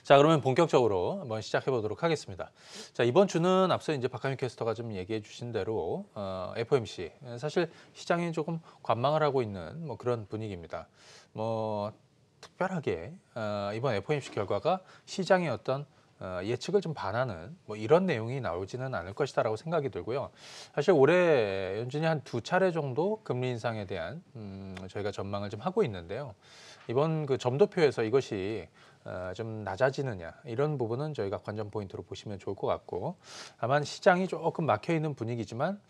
자, 그러면 본격적으로 한번 시작해 보도록 하겠습니다. 자, 이번 주는 앞서 이제 박하민 캐스터가 좀 얘기해 주신 대로 FOMC 사실 시장이 조금 관망을 하고 있는 뭐 그런 분위기입니다. 뭐 특별하게 이번 FOMC 결과가 시장의 어떤 예측을 좀 반하는 뭐 이런 내용이 나오지는 않을 것이다라고 생각이 들고요. 사실 올해 연준이 한 두 차례 정도 금리 인상에 대한 저희가 전망을 좀 하고 있는데요. 이번 그 점도표에서 이것이 좀 낮아지느냐 이런 부분은 저희가 관전 포인트로 보시면 좋을 것 같고, 다만 시장이 조금 막혀 있는 분위기지만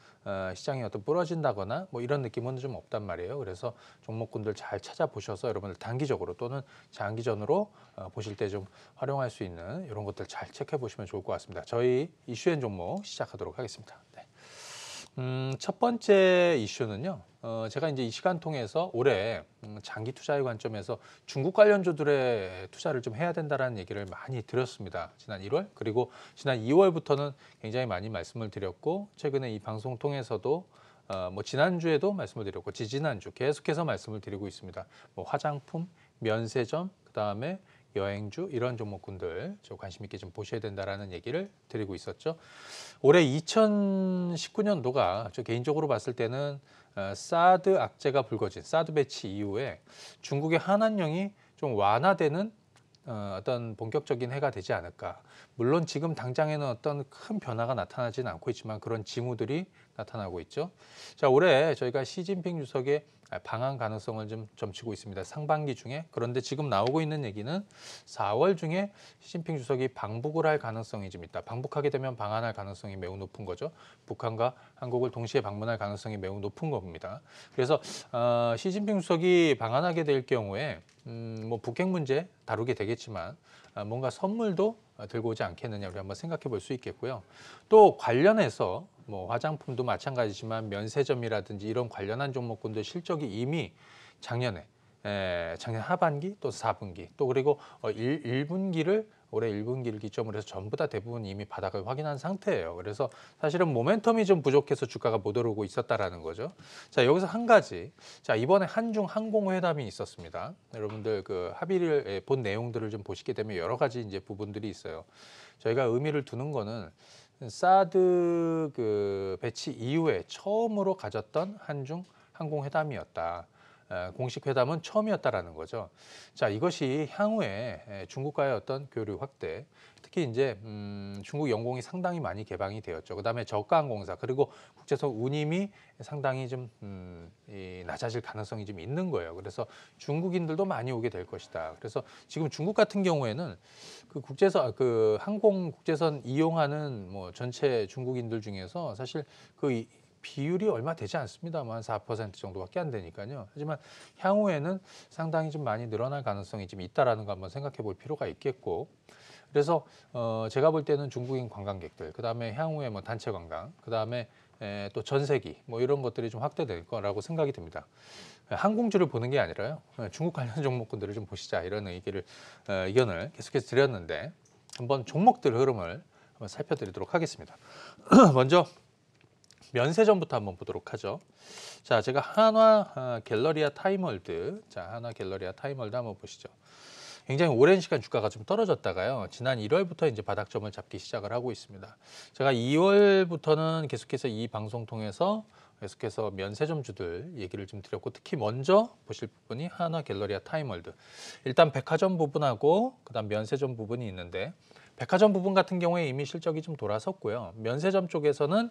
시장이 어떤 부러진다거나 뭐 이런 느낌은 좀 없단 말이에요. 그래서 종목군들 잘 찾아보셔서 여러분들 단기적으로 또는 장기전으로 보실 때 좀 활용할 수 있는 이런 것들 잘 체크해 보시면 좋을 것 같습니다. 저희 이슈앤 종목 시작하도록 하겠습니다. 네. 첫 번째 이슈는요. 제가 이제 이 시간 통해서 올해 장기 투자의 관점에서 중국 관련주들의 투자를 좀 해야 된다라는 얘기를 많이 드렸습니다. 지난 1월 그리고 지난 2월부터는 굉장히 많이 말씀을 드렸고, 최근에 이 방송 통해서도 뭐 지난주에도 말씀을 드렸고 지지난주 계속해서 말씀을 드리고 있습니다. 뭐 화장품, 면세점, 그다음에 여행주 이런 종목군들 좀 관심 있게 좀 보셔야 된다라는 얘기를 드리고 있었죠. 올해 2019년도가 저 개인적으로 봤을 때는 사드 악재가 불거진 사드 배치 이후에 중국의 한한령이 좀 완화되는 어떤 본격적인 해가 되지 않을까. 물론 지금 당장에는 어떤 큰 변화가 나타나지는 않고 있지만 그런 징후들이 나타나고 있죠. 자, 올해 저희가 시진핑 주석의 방한 가능성을 좀 점치고 있습니다. 상반기 중에. 그런데 지금 나오고 있는 얘기는 4월 중에 시진핑 주석이 방북을 할 가능성이 좀 있다. 방북하게 되면 방한할 가능성이 매우 높은 거죠. 북한과 한국을 동시에 방문할 가능성이 매우 높은 겁니다. 그래서 시진핑 주석이 방한하게 될 경우에 뭐 북핵 문제 다루게 되겠지만 뭔가 선물도 들고 오지 않겠느냐 우리 한번 생각해 볼 수 있겠고요. 또 관련해서 뭐 화장품도 마찬가지지만 면세점이라든지 이런 관련한 종목군들 실적이 이미 작년 하반기 또 4분기 또 그리고 1분기를 올해 1분기를 기점으로 해서 전부 다 대부분 이미 바닥을 확인한 상태예요. 그래서 사실은 모멘텀이 좀 부족해서 주가가 못 오르고 있었다라는 거죠. 자, 여기서 한 가지. 자, 이번에 한중 항공회담이 있었습니다. 여러분들 그 합의를 본 내용들을 좀 보시게 되면 여러 가지 이제 부분들이 있어요. 저희가 의미를 두는 거는 사드 그 배치 이후에 처음으로 가졌던 한중 항공회담이었다. 공식 회담은 처음이었다라는 거죠. 자, 이것이 향후에 중국과의 어떤 교류 확대, 특히 이제 중국 영공이 상당히 많이 개방이 되었죠. 그다음에 저가 항공사 그리고 국제선 운임이 상당히 좀 낮아질 가능성이 좀 있는 거예요. 그래서 중국인들도 많이 오게 될 것이다. 그래서 지금 중국 같은 경우에는 그 국제선 그 항공 국제선 이용하는 뭐 전체 중국인들 중에서 사실 그 비율이 얼마 되지 않습니다만 4% 정도밖에 안 되니까요. 하지만 향후에는 상당히 좀 많이 늘어날 가능성이 좀 있다라는 거 한번 생각해 볼 필요가 있겠고, 그래서 제가 볼 때는 중국인 관광객들, 그다음에 향후에 뭐 단체 관광, 그다음에 또 전세기 뭐 이런 것들이 좀 확대될 거라고 생각이 듭니다. 항공주를 보는 게 아니라요. 중국 관련 종목군들을 좀 보시자 이런 의견을 계속해서 드렸는데 한번 종목들 흐름을 한번 살펴드리도록 하겠습니다. 먼저 면세점부터 한번 보도록 하죠. 자, 제가 한화 갤러리아 타임월드, 한화 갤러리아 타임월드 한번 보시죠. 굉장히 오랜 시간 주가가 좀 떨어졌다가요. 지난 1월부터 이제 바닥점을 잡기 시작을 하고 있습니다. 제가 2월부터는 계속해서 이 방송 통해서 계속해서 면세점주들 얘기를 좀 드렸고, 특히 먼저 보실 부분이 한화 갤러리아 타임월드. 일단 백화점 부분하고 그다음 면세점 부분이 있는데, 백화점 부분 같은 경우에 이미 실적이 좀 돌아섰고요. 면세점 쪽에서는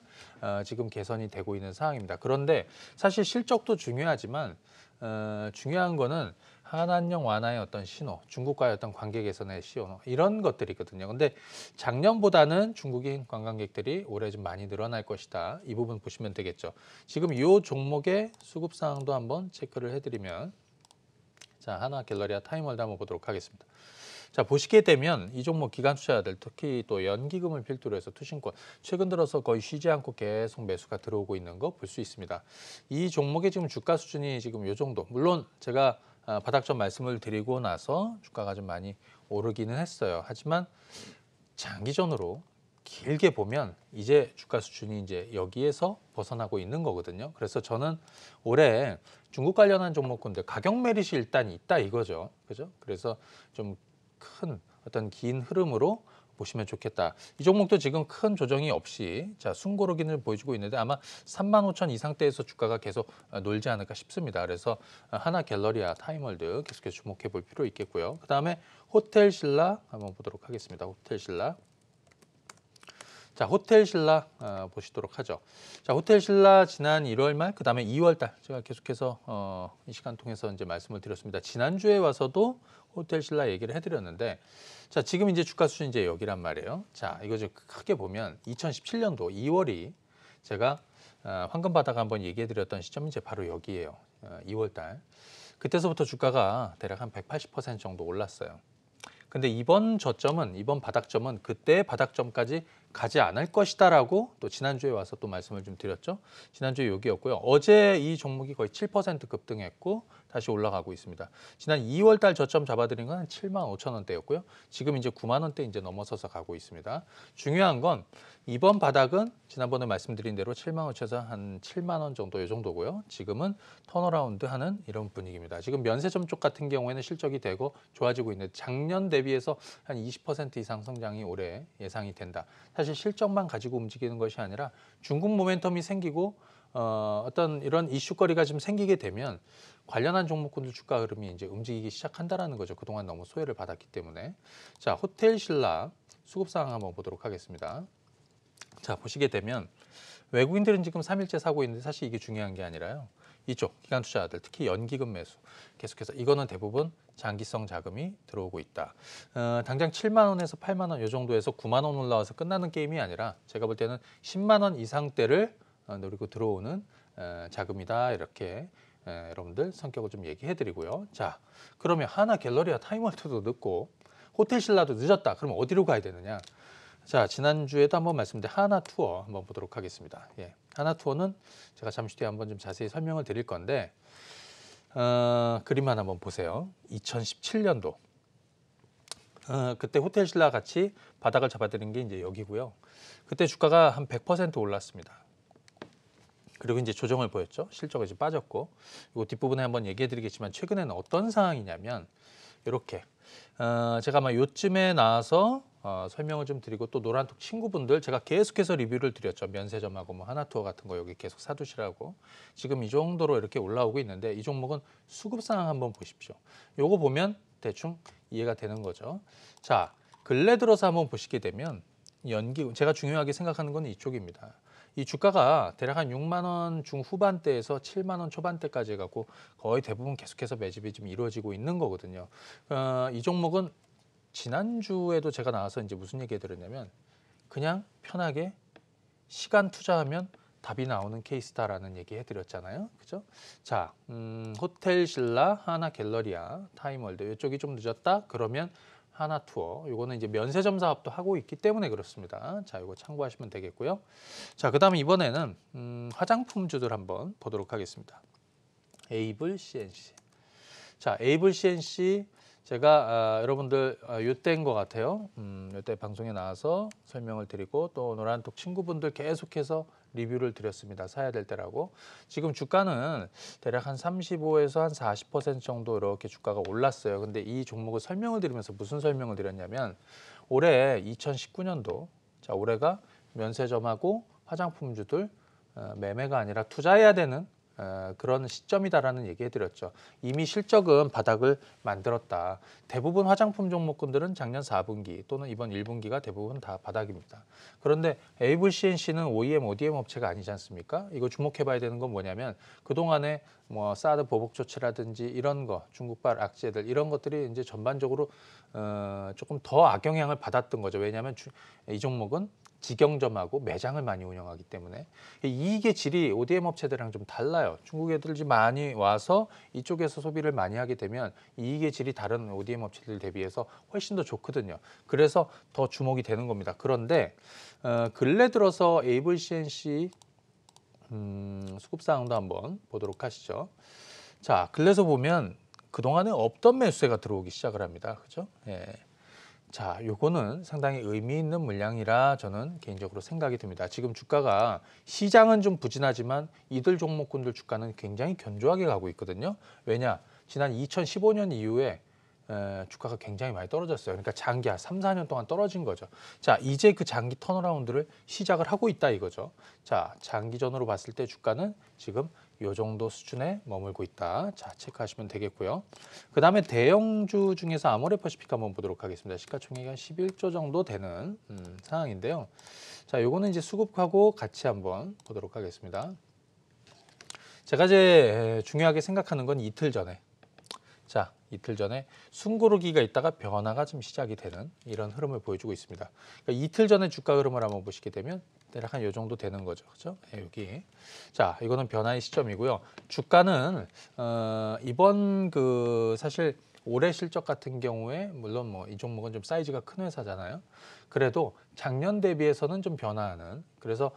지금 개선이 되고 있는 상황입니다. 그런데 사실 실적도 중요하지만 중요한 거는 한한령 완화의 어떤 신호, 중국과의 어떤 관계 개선의 신호 이런 것들이거든요. 근데 작년보다는 중국인 관광객들이 올해 좀 많이 늘어날 것이다. 이 부분 보시면 되겠죠. 지금 이 종목의 수급 상황도 한번 체크를 해드리면, 자, 한화 갤러리아 타임월드 한번 보도록 하겠습니다. 자, 보시게 되면 이 종목 기관 투자자들, 특히 또 연기금을 필두로 해서 투신권 최근 들어서 거의 쉬지 않고 계속 매수가 들어오고 있는 거 볼 수 있습니다. 이 종목의 지금 주가 수준이 지금 이 정도. 물론 제가 바닥점 말씀을 드리고 나서 주가가 좀 많이 오르기는 했어요. 하지만 장기전으로 길게 보면 이제 주가 수준이 이제 여기에서 벗어나고 있는 거거든요. 그래서 저는 올해 중국 관련한 종목군들 가격 메리트 일단 있다 이거죠. 그죠? 그래서 좀 큰 어떤 긴 흐름으로 보시면 좋겠다. 이 종목도 지금 큰 조정이 없이 자 숨고르기를 보여주고 있는데 아마 35,000 이상대에서 주가가 계속 놀지 않을까 싶습니다. 그래서 하나 갤러리아, 타임월드 계속해서 주목해 볼 필요 있겠고요. 그다음에 호텔신라 한번 보도록 하겠습니다. 호텔신라. 자, 호텔신라 보시도록 하죠. 자, 호텔신라 지난 1월 말 그다음에 2월 달 제가 계속해서 이 시간 통해서 이제 말씀을 드렸습니다. 지난주에 와서도 호텔신라 얘기를 해드렸는데 자, 지금 이제 주가 수준 이제 여기란 말이에요. 자, 이거 좀 크게 보면 2017년도 2월이 제가 황금 바닥 한번 얘기해드렸던 시점이 이제 바로 여기예요. 2월 달. 그때서부터 주가가 대략 한 180% 정도 올랐어요. 근데 이번 저점은 이번 바닥점은 그때의 바닥점까지 가지 않을 것이다라고 또 지난주에 와서 또 말씀을 좀 드렸죠. 지난주에 여기였고요. 어제 이 종목이 거의 7% 급등했고 다시 올라가고 있습니다. 지난 2월 달 저점 잡아드린 건 75,000원대였고요. 지금 이제 9만 원대 이제 넘어서서 가고 있습니다. 중요한 건 이번 바닥은 지난번에 말씀드린 대로 7만 5천에서 한 7만 원 정도 이 정도고요. 지금은 턴어라운드 하는 이런 분위기입니다. 지금 면세점 쪽 같은 경우에는 실적이 되고 좋아지고 있는데 작년 대비해서 한 20% 이상 성장이 올해 예상이 된다. 사실 실적만 가지고 움직이는 것이 아니라 중국 모멘텀이 생기고 어떤 이런 이슈거리가 좀 생기게 되면 관련한 종목군들 주가 흐름이 이제 움직이기 시작한다라는 거죠. 그동안 너무 소외를 받았기 때문에. 자, 호텔신라 수급 상황 한번 보도록 하겠습니다. 자, 보시게 되면 외국인들은 지금 3일째 사고 있는데 사실 이게 중요한 게 아니라요. 이쪽 기관 투자자들 특히 연기금 매수 계속해서 이거는 대부분 장기성 자금이 들어오고 있다. 당장 7만 원에서 8만 원 이 정도에서 9만 원 올라와서 끝나는 게임이 아니라 제가 볼 때는 10만 원 이상대를 노리고 들어오는 자금이다. 이렇게 여러분들 성격을 좀 얘기해 드리고요. 자, 그러면 하나 갤러리아 타임월드도 늦고 호텔신라도 늦었다. 그럼 어디로 가야 되느냐? 자, 지난주에도 한번 말씀드린 하나투어 한번 보도록 하겠습니다. 예, 하나투어는 제가 잠시 뒤에 한번 좀 자세히 설명을 드릴 건데 그림만 한번 보세요. 2017년도 그때 호텔신라 같이 바닥을 잡아드린 게 이제 여기고요. 그때 주가가 한 100% 올랐습니다. 그리고 이제 조정을 보였죠. 실적이 이제 빠졌고 이거 뒷부분에 한번 얘기해드리겠지만 최근에는 어떤 상황이냐면 이렇게 제가 아마 요쯤에 나와서 설명을 좀 드리고 또 노란톡 친구분들 제가 계속해서 리뷰를 드렸죠. 면세점하고 뭐 하나투어 같은 거 여기 계속 사두시라고. 지금 이 정도로 이렇게 올라오고 있는데 이 종목은 수급 상황 한번 보십시오. 요거 보면 대충 이해가 되는 거죠. 자, 근래 들어서 한번 보시게 되면 연기 제가 중요하게 생각하는 건 이쪽입니다. 이 주가가 대략 한 6만 원 중후반대에서 7만 원 초반대까지 해갖고 거의 대부분 계속해서 매집이 좀 이루어지고 있는 거거든요. 이 종목은 지난주에도 제가 나와서 이제 무슨 얘기 해드렸냐면 그냥 편하게 시간 투자하면 답이 나오는 케이스다라는 얘기 해드렸잖아요. 그죠? 자, 호텔신라, 하나 갤러리아, 타임월드 이쪽이 좀 늦었다? 그러면 하나투어, 요거는 이제 면세점 사업도 하고 있기 때문에 그렇습니다. 자, 요거 참고하시면 되겠고요. 자, 그다음에 이번에는 화장품주들 한번 보도록 하겠습니다. 에이블 CNC. 자, 에이블 CNC 제가 여러분들 요때인 것 같아요. 요때 방송에 나와서 설명을 드리고 또 노란톡 친구분들 계속해서 리뷰를 드렸습니다. 사야 될 때라고. 지금 주가는 대략 한 35에서 한 40% 정도 이렇게 주가가 올랐어요. 근데 이 종목을 설명을 드리면서 무슨 설명을 드렸냐면 올해 2019년도 자, 올해가 면세점하고 화장품주들 매매가 아니라 투자해야 되는 그런 시점이다라는 얘기 해드렸죠. 이미 실적은 바닥을 만들었다. 대부분 화장품 종목군들은 작년 4분기 또는 이번 1분기가 대부분 다 바닥입니다. 그런데 에이블 CNC는 OEM, ODM 업체가 아니지 않습니까? 이거 주목해봐야 되는 건 뭐냐면 그동안에 뭐 사드 보복 조치라든지 이런 거, 중국발 악재들 이런 것들이 이제 전반적으로 조금 더 악영향을 받았던 거죠. 왜냐하면 이 종목은 직영점하고 매장을 많이 운영하기 때문에 이익의 질이 ODM 업체들이랑 좀 달라요. 중국 애들이 많이 와서 이쪽에서 소비를 많이 하게 되면 이익의 질이 다른 ODM 업체들 대비해서 훨씬 더 좋거든요. 그래서 더 주목이 되는 겁니다. 그런데 근래 들어서 에이블 CNC 수급 사항도 한번 보도록 하시죠. 자, 근래서 보면 그동안에 없던 매수세가 들어오기 시작을 합니다. 그죠? 예. 자, 요거는 상당히 의미 있는 물량이라 저는 개인적으로 생각이 듭니다. 지금 주가가 시장은 좀 부진하지만 이들 종목군들 주가는 굉장히 견조하게 가고 있거든요. 왜냐? 지난 2015년 이후에 주가가 굉장히 많이 떨어졌어요. 그러니까 장기 한 3, 4년 동안 떨어진 거죠. 자, 이제 그 장기 턴어라운드를 시작을 하고 있다 이거죠. 자, 장기전으로 봤을 때 주가는 지금 요 정도 수준에 머물고 있다. 자, 체크하시면 되겠고요. 그 다음에 대형주 중에서 아모레퍼시픽 한번 보도록 하겠습니다. 시가총액이 한 11조 정도 되는 상황인데요. 자, 요거는 이제 수급하고 같이 한번 보도록 하겠습니다. 제가 이제 중요하게 생각하는 건 이틀 전에, 자, 이틀 전에 숨고르기가 있다가 변화가 좀 시작이 되는 이런 흐름을 보여주고 있습니다. 그러니까 이틀 전에 주가 흐름을 한번 보시게 되면 대략 한 요 정도 되는 거죠. 그렇죠? 네, 여기. 자, 이거는 변화의 시점이고요. 주가는 이번 그 사실 올해 실적 같은 경우에 물론 뭐 이 종목은 좀 사이즈가 큰 회사잖아요. 그래도 작년 대비해서는 좀 변화하는, 그래서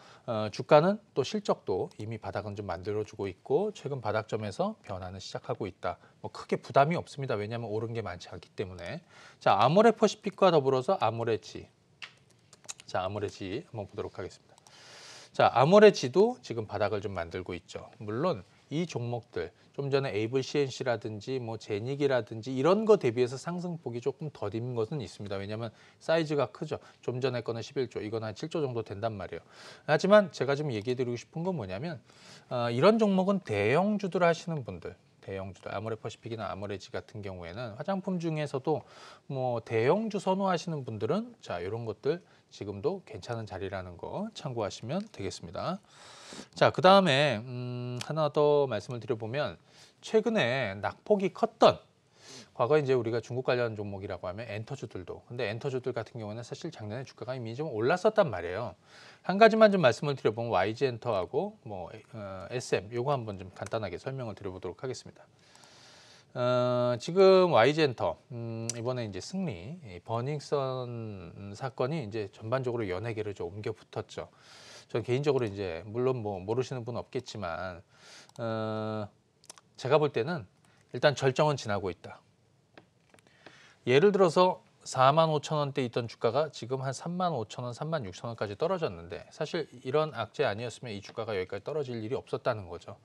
주가는 또 실적도 이미 바닥은 좀 만들어주고 있고 최근 바닥점에서 변화는 시작하고 있다. 뭐 크게 부담이 없습니다. 왜냐하면 오른 게 많지 않기 때문에. 자, 아모레퍼시픽과 더불어서 아모레지. 자, 아모레지 한번 보도록 하겠습니다. 자, 아모레지도 지금 바닥을 좀 만들고 있죠. 물론 이 종목들 좀 전에 에이블 CNC라든지 뭐 제닉이라든지 이런 거 대비해서 상승폭이 조금 더딘 것은 있습니다. 왜냐하면 사이즈가 크죠. 좀 전에 거는 11조, 이건 한 7조 정도 된단 말이에요. 하지만 제가 좀 얘기해드리고 싶은 건 뭐냐면 이런 종목은 대형주들 하시는 분들, 대형주들, 아모레퍼시픽이나 아모레지 같은 경우에는 화장품 중에서도 뭐 대형주 선호하시는 분들은 자, 이런 것들 지금도 괜찮은 자리라는 거 참고하시면 되겠습니다. 자, 그 다음에 하나 더 말씀을 드려보면 최근에 낙폭이 컸던, 과거 이제 우리가 중국 관련 종목이라고 하면 엔터주들도, 근데 엔터주들 같은 경우는 사실 작년에 주가가 이미 좀 올랐었단 말이에요. 한 가지만 좀 말씀을 드려보면 YG엔터하고 뭐 SM 요거 한번 좀 간단하게 설명을 드려보도록 하겠습니다. 지금 YG엔터 이번에 이제 승리, 버닝썬 사건이 이제 전반적으로 연예계를 좀 옮겨 붙었죠. 저는 개인적으로 이제 물론 뭐 모르시는 분 없겠지만 제가 볼 때는 일단 절정은 지나고 있다. 예를 들어서 45,000원대 있던 주가가 지금 한 35,000원, 36,000원까지 떨어졌는데 사실 이런 악재 아니었으면 이 주가가 여기까지 떨어질 일이 없었다는 거죠.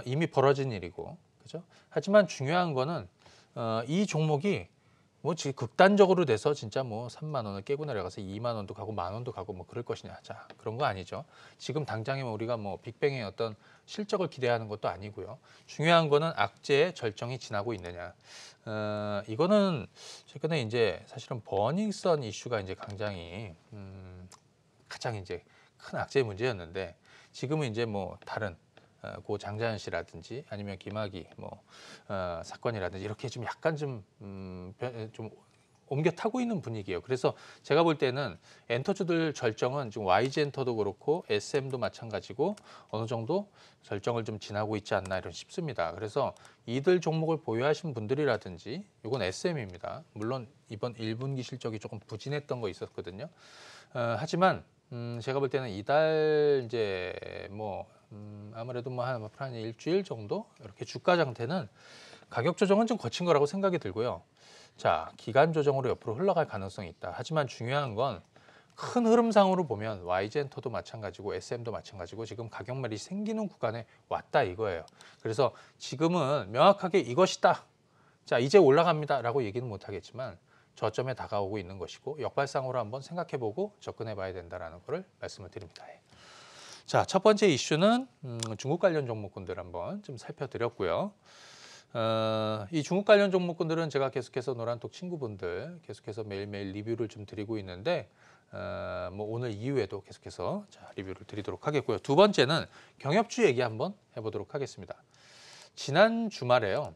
이미 벌어진 일이고, 그죠? 하지만 중요한 거는 이 종목이 뭐 지금 극단적으로 돼서 진짜 뭐 3만 원을 깨고 내려가서 2만 원도 가고 만 원도 가고 뭐 그럴 것이냐. 자, 그런 거 아니죠. 지금 당장에 우리가 뭐 빅뱅의 어떤 실적을 기대하는 것도 아니고요. 중요한 거는 악재의 절정이 지나고 있느냐. 이거는 최근에 이제 사실은 버닝썬 이슈가 이제 굉장히 가장 이제 큰 악재의 문제였는데 지금은 이제 뭐 다른 고 장자연 씨라든지 아니면 김학의 뭐 사건이라든지 이렇게 좀 약간 좀 옮겨 타고 있는 분위기예요. 그래서 제가 볼 때는 엔터주들 절정은 지금 YG엔터도 그렇고 SM도 마찬가지고 어느 정도 절정을 좀 지나고 있지 않나 이런 싶습니다. 그래서 이들 종목을 보유하신 분들이라든지 이건 SM입니다. 물론 이번 1분기 실적이 조금 부진했던 거 있었거든요. 하지만 제가 볼 때는 이달 이제 뭐 아무래도 뭐 한 일주일 정도 이렇게 주가 장세는 가격 조정은 좀 거친 거라고 생각이 들고요. 자, 기간 조정으로 옆으로 흘러갈 가능성이 있다. 하지만 중요한 건 큰 흐름상으로 보면 YG엔터도 마찬가지고 SM도 마찬가지고 지금 가격말이 생기는 구간에 왔다 이거예요. 그래서 지금은 명확하게 이것이다. 자, 이제 올라갑니다 라고 얘기는 못하겠지만 저점에 다가오고 있는 것이고 역발상으로 한번 생각해보고 접근해봐야 된다는 것을 말씀을 드립니다. 자, 첫 번째 이슈는 중국 관련 종목군들 한번 좀 살펴드렸고요. 이 중국 관련 종목군들은 제가 계속해서 노란톡 친구분들 계속해서 매일매일 리뷰를 좀 드리고 있는데 뭐 오늘 이후에도 계속해서 자, 리뷰를 드리도록 하겠고요. 두 번째는 경협주 얘기 한번 해보도록 하겠습니다. 지난 주말에요.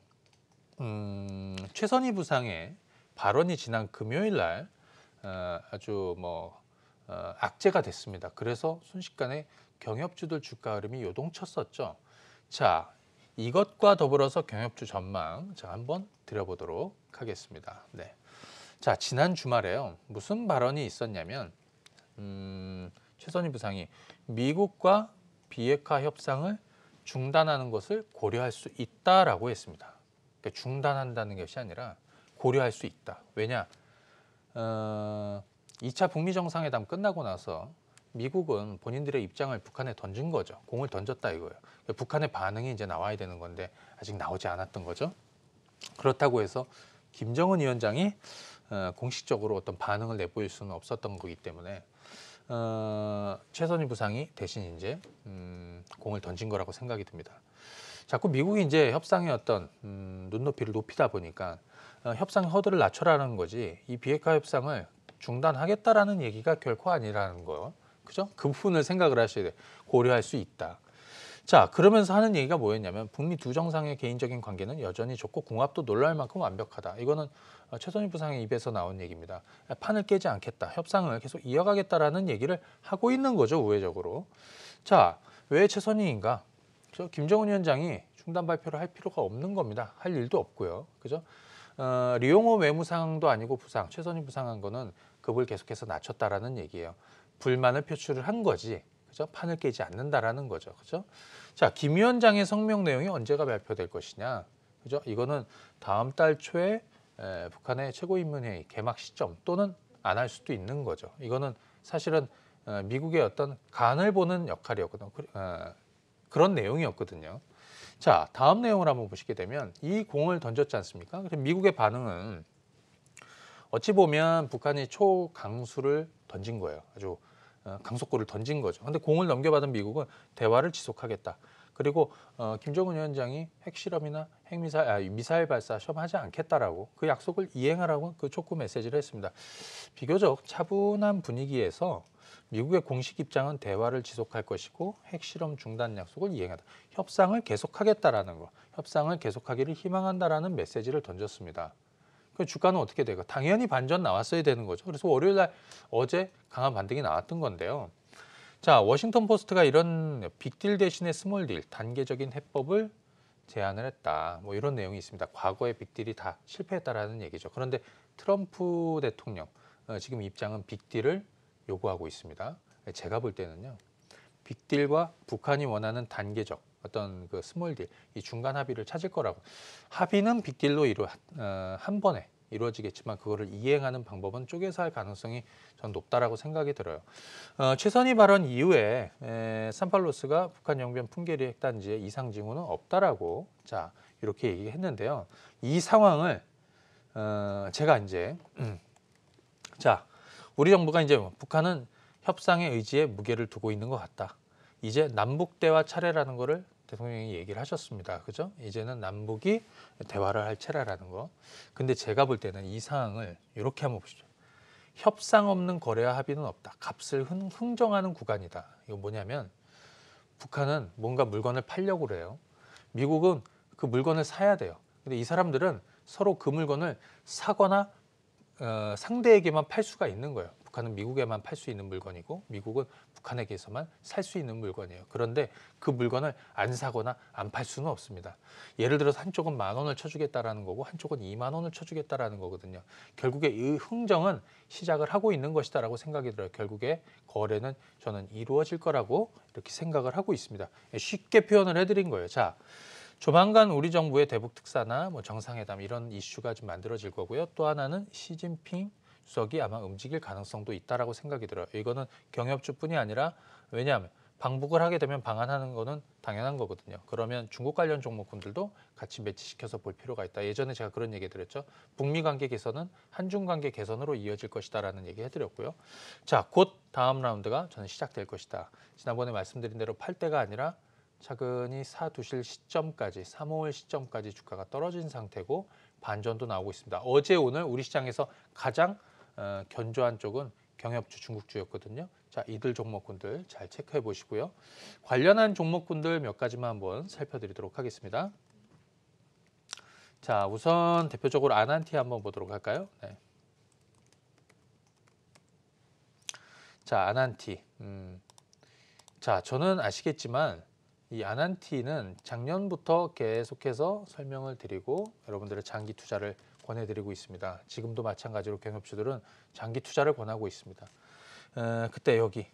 최선희 부상의 발언이 지난 금요일 날 아주 뭐 악재가 됐습니다. 그래서 순식간에 경협주들 주가 흐름이 요동쳤었죠. 자, 이것과 더불어서 경협주 전망 자, 한번 드려보도록 하겠습니다. 네. 자, 지난 주말에요. 무슨 발언이 있었냐면 최선희 부상이 미국과 비핵화 협상을 중단하는 것을 고려할 수 있다라고 했습니다. 그러니까 중단한다는 것이 아니라 고려할 수 있다. 왜냐? 2차 북미 정상회담 끝나고 나서 미국은 본인들의 입장을 북한에 던진 거죠. 공을 던졌다 이거예요. 북한의 반응이 이제 나와야 되는 건데 아직 나오지 않았던 거죠. 그렇다고 해서 김정은 위원장이 공식적으로 어떤 반응을 내보일 수는 없었던 거기 때문에 최선희 부상이 대신 이제 공을 던진 거라고 생각이 듭니다. 자꾸 미국이 이제 협상의 어떤 눈높이를 높이다 보니까 협상 허들을 낮춰라는 거지 이 비핵화 협상을 중단하겠다라는 얘기가 결코 아니라는 거, 그죠? 그 부분을 생각을 하셔야 돼. 고려할 수 있다. 자, 그러면서 하는 얘기가 뭐였냐면 북미 두 정상의 개인적인 관계는 여전히 좋고 궁합도 놀랄 만큼 완벽하다. 이거는 최선희 부상의 입에서 나온 얘기입니다. 판을 깨지 않겠다. 협상을 계속 이어가겠다라는 얘기를 하고 있는 거죠, 우회적으로. 자, 왜 최선희인가? 김정은 위원장이 중단 발표를 할 필요가 없는 겁니다. 할 일도 없고요. 그죠? 리용호 외무상도 아니고 부상, 최선희 부상한 거는 급을 계속해서 낮췄다라는 얘기예요. 불만을 표출을 한 거지. 그죠? 판을 깨지 않는다라는 거죠. 그죠? 자, 김 위원장의 성명 내용이 언제가 발표될 것이냐? 그죠? 이거는 다음 달 초에 북한의 최고인민회의 개막 시점 또는 안 할 수도 있는 거죠. 이거는 사실은 미국의 어떤 간을 보는 역할이었거든요. 그런 내용이었거든요. 자, 다음 내용을 한번 보시게 되면 이 공을 던졌지 않습니까? 미국의 반응은 어찌 보면 북한이 초강수를 던진 거예요. 아주 강속구를 던진 거죠. 근데 공을 넘겨받은 미국은 대화를 지속하겠다. 그리고 김정은 위원장이 핵실험이나 미사일 발사 시험하지 않겠다라고 그 약속을 이행하라고 그 촉구 메시지를 했습니다. 비교적 차분한 분위기에서 미국의 공식 입장은 대화를 지속할 것이고 핵실험 중단 약속을 이행하다. 협상을 계속하겠다라는 거. 협상을 계속하기를 희망한다라는 메시지를 던졌습니다. 그 주가는 어떻게 돼요? 당연히 반전 나왔어야 되는 거죠. 그래서 월요일 날 어제 강한 반등이 나왔던 건데요. 자, 워싱턴 포스트가 이런 빅딜 대신에 스몰딜, 단계적인 해법을 제안을 했다. 뭐 이런 내용이 있습니다. 과거의 빅딜이 다 실패했다라는 얘기죠. 그런데 트럼프 대통령 지금 입장은 빅딜을 요구하고 있습니다. 제가 볼 때는요. 빅딜과 북한이 원하는 단계적 어떤 그 스몰딜, 이 중간 합의를 찾을 거라고. 합의는 빅딜로 한 번에 이루어지겠지만 그거를 이행하는 방법은 쪼개서 할 가능성이 전 높다라고 생각이 들어요. 최선희 발언 이후에 산팔로스가 북한 영변 풍계리 핵단지에 이상 징후는 없다라고 자 이렇게 얘기했는데요. 이 상황을 제가 이제 자 우리 정부가 이제 북한은 협상의 의지에 무게를 두고 있는 것 같다. 이제 남북 대화 차례라는 거를 대통령이 얘기를 하셨습니다. 그죠? 이제는 남북이 대화를 할 차례라는 거. 근데 제가 볼 때는 이 상황을 이렇게 한번 보시죠. 협상 없는 거래와 합의는 없다. 값을 흥정하는 구간이다. 이거 뭐냐면 북한은 뭔가 물건을 팔려고 그래요. 미국은 그 물건을 사야 돼요. 근데 이 사람들은 서로 그 물건을 사거나 상대에게만 팔 수가 있는 거예요. 북한은 미국에만 팔 수 있는 물건이고 미국은 북한에게서만 살 수 있는 물건이에요. 그런데 그 물건을 안 사거나 안 팔 수는 없습니다. 예를 들어서 한쪽은 10,000원을 쳐주겠다라는 거고 한쪽은 20,000원을 쳐주겠다라는 거거든요. 결국에 이 흥정은 시작을 하고 있는 것이다라고 생각이 들어요. 결국에 거래는 저는 이루어질 거라고 이렇게 생각을 하고 있습니다. 쉽게 표현을 해드린 거예요. 자. 조만간 우리 정부의 대북 특사나 뭐 정상회담 이런 이슈가 좀 만들어질 거고요. 또 하나는 시진핑 주석이 아마 움직일 가능성도 있다라고 생각이 들어요. 이거는 경협주뿐이 아니라 왜냐하면 방북을 하게 되면 방한하는 거는 당연한 거거든요. 그러면 중국 관련 종목군들도 같이 매치시켜서 볼 필요가 있다. 예전에 제가 그런 얘기 드렸죠. 북미 관계 개선은 한중 관계 개선으로 이어질 것이다라는 얘기 해드렸고요. 자, 곧 다음 라운드가 저는 시작될 것이다. 지난번에 말씀드린 대로 8대가 아니라 차근히 사두실 시점까지 3월 시점까지 주가가 떨어진 상태고 반전도 나오고 있습니다. 어제 오늘 우리 시장에서 가장 견조한 쪽은 경협주 중국주였거든요. 자, 이들 종목군들 잘 체크해 보시고요. 관련한 종목군들 몇 가지만 한번 살펴드리도록 하겠습니다. 자, 우선 대표적으로 아난티 한번 보도록 할까요? 네. 자, 아난티. 자, 저는 아시겠지만 이 아난티는 작년부터 계속해서 설명을 드리고 여러분들의 장기 투자를 권해드리고 있습니다. 지금도 마찬가지로 경협주들은 장기 투자를 권하고 있습니다. 그때 여기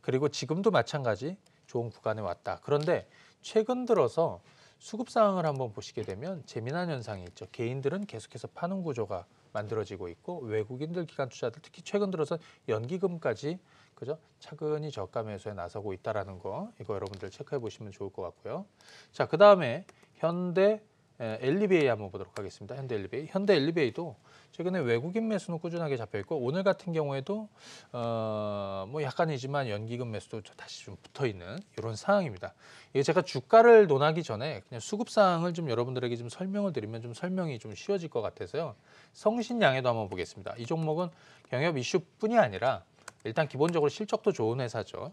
그리고 지금도 마찬가지 좋은 구간에 왔다. 그런데 최근 들어서 수급 상황을 한번 보시게 되면 재미난 현상이 있죠. 개인들은 계속해서 파는 구조가 만들어지고 있고 외국인들 기관 투자들 특히 최근 들어서 연기금까지 그죠? 차근히 저가 매수에 나서고 있다라는 거 이거 여러분들 체크해 보시면 좋을 것 같고요. 자, 그 다음에 현대 엘리베이 한번 보도록 하겠습니다. 현대 엘리베이. 현대 엘리베이도 최근에 외국인 매수는 꾸준하게 잡혀 있고 오늘 같은 경우에도 뭐 약간이지만 연기금 매수도 다시 좀 붙어 있는 이런 상황입니다. 이게 제가 주가를 논하기 전에 그냥 수급 사항을 좀 여러분들에게 좀 설명을 드리면 좀 설명이 좀 쉬워질 것 같아서요. 성신양해도 한번 보겠습니다. 이 종목은 경협 이슈뿐이 아니라 일단 기본적으로 실적도 좋은 회사죠.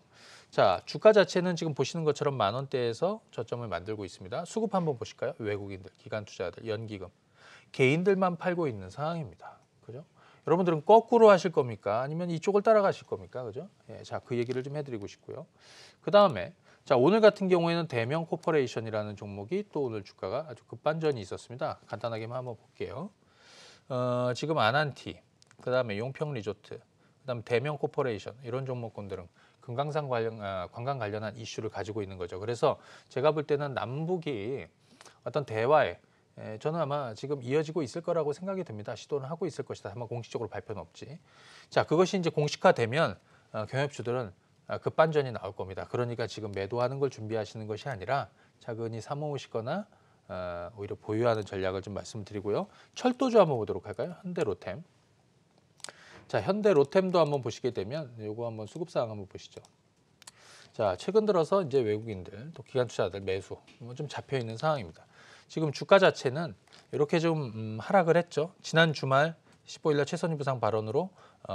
자, 주가 자체는 지금 보시는 것처럼 10,000원대에서 저점을 만들고 있습니다. 수급 한번 보실까요? 외국인들, 기관 투자자들, 연기금. 개인들만 팔고 있는 상황입니다. 그죠? 여러분들은 거꾸로 하실 겁니까? 아니면 이쪽을 따라가실 겁니까? 그죠? 예, 자, 그 얘기를 좀 해드리고 싶고요. 그 다음에 자, 오늘 같은 경우에는 대명 코퍼레이션이라는 종목이 또 오늘 주가가 아주 급반전이 있었습니다. 간단하게만 한번 볼게요. 지금 아난티, 그 다음에 용평 리조트, 그 다음에 대명 코퍼레이션 이런 종목군들은 금강산 관광 관련한 이슈를 가지고 있는 거죠. 그래서 제가 볼 때는 남북이 어떤 대화에 저는 아마 지금 이어지고 있을 거라고 생각이 듭니다. 시도는 하고 있을 것이다. 아마 공식적으로 발표는 없지. 자, 그것이 이제 공식화되면 경협주들은 급반전이 나올 겁니다. 그러니까 지금 매도하는 걸 준비하시는 것이 아니라 차근히 사모으시거나 오히려 보유하는 전략을 좀 말씀드리고요. 철도주 한번 보도록 할까요? 현대로템. 자, 현대로템도 한번 보시게 되면 요거 한번 수급사항 한번 보시죠. 자, 최근 들어서 이제 외국인들 또 기관 투자자들 매수 좀 잡혀 있는 상황입니다. 지금 주가 자체는 이렇게 좀 하락을 했죠. 지난 주말 15일날 최선희 부상 발언으로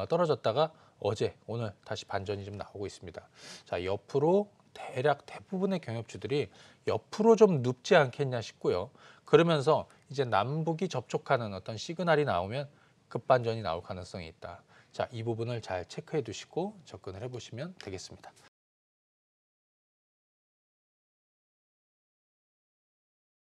떨어졌다가 어제 오늘 다시 반전이 좀 나오고 있습니다. 자, 옆으로 대략 대부분의 경협주들이 옆으로 좀 눕지 않겠냐 싶고요. 그러면서 이제 남북이 접촉하는 어떤 시그널이 나오면 급반전이 나올 가능성이 있다. 자, 이 부분을 잘 체크해 두시고 접근을 해보시면 되겠습니다.